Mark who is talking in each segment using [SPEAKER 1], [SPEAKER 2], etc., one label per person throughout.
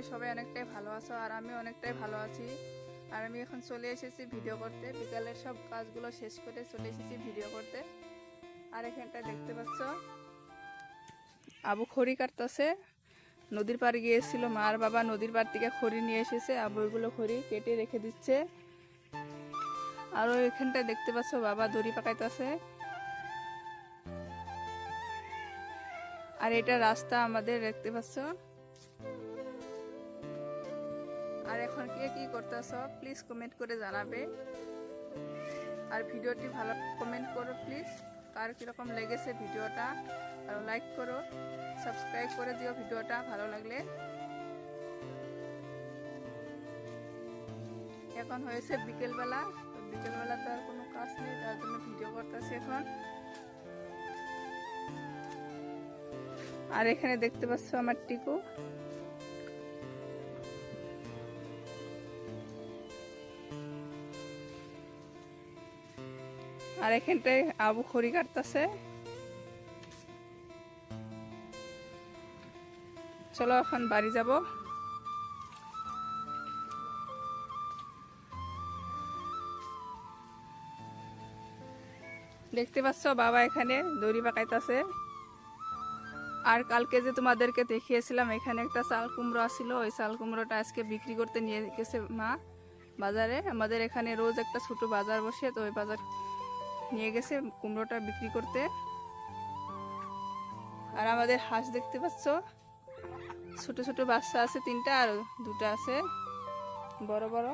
[SPEAKER 1] করি সবাই অনেকটাই ভালো আছো, আর আমি অনেকটাই ভালো আছি। আর আমি এখন চলে এসেছি ভিডিও করতে, বিকালের সব কাজগুলো শেষ করে চলে এসেছি ভিডিও করতে। আর এখানটা দেখতে পাচ্ছ আবু খড়ি কাটতেছে। নদীর পাড়ে গিয়েছিল, মার বাবা নদীর পাড় থেকে খড়ি নিয়ে এসেছে, আবু এগুলো খড়ি কেটে রেখে দিচ্ছে। আরও এখানটা দেখতে পাচ্ছ বাবা দড়ি পাকাইতেছে। আর এটা রাস্তা আমাদের দেখতে পাচ্ছ। আর এখন কে কি করতেছ প্লিজ কমেন্ট করে জানাবে। আর ভিডিওটি ভালো কমেন্ট করো প্লিজ, কার কিরকম লেগেছে ভিডিওটা। আর লাইক করো, সাবস্ক্রাইব করে দিও ভিডিওটা ভালো লাগলে। এখন হয়েছে বিকেলবেলা, তো বিকেলবেলা তো আর কোনো কাজ নেই, তার জন্য ভিডিও করতেছি এখন। আর এখানে দেখতে পাচ্ছ আমার টিকু। আর এখানটায় আবু খড়ি কাটতেছে। চলো এখন বাড়ি যাব। দেখতে পাচ্ছ বাবা এখানে দড়ি পাকাইতেছে। আর কালকে যে তোমাদেরকে দেখিয়েছিলাম এখানে একটা চাল কুমড়ো আসছিল, ওই চাল কুমড়োটা আজকে বিক্রি করতে নিয়ে গেছে মা বাজারে। আমাদের এখানে রোজ একটা ছোট বাজার বসে, তো ওই বাজার নিয়ে গেছে কুমড়োটা বিক্রি করতে। আর আমাদের হাঁস দেখতে পাচ্ছ, ছোট ছোট বাচ্চা আছে তিনটা, আর দুটা আছে বড় বড়।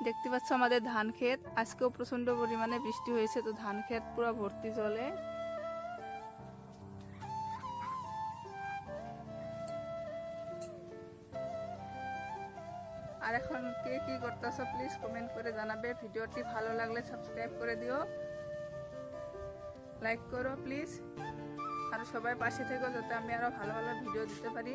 [SPEAKER 1] দেখতে পাচ্ছ আমাদের ধান ক্ষেত, আজকেও প্রচন্ড পরিমাণে বৃষ্টি হয়েছে, তো ধান ক্ষেত পুরো ভর্তি জলে। আর এখন কে কি করতেছো প্লিজ কমেন্ট করে জানাবে। ভিডিওটি ভালো লাগলে সাবস্ক্রাইব করে দিও, লাইক করো প্লিজ। আর সবাই পাশে থেকো যাতে আমি আরো ভালো ভালো ভিডিও দিতে পারি।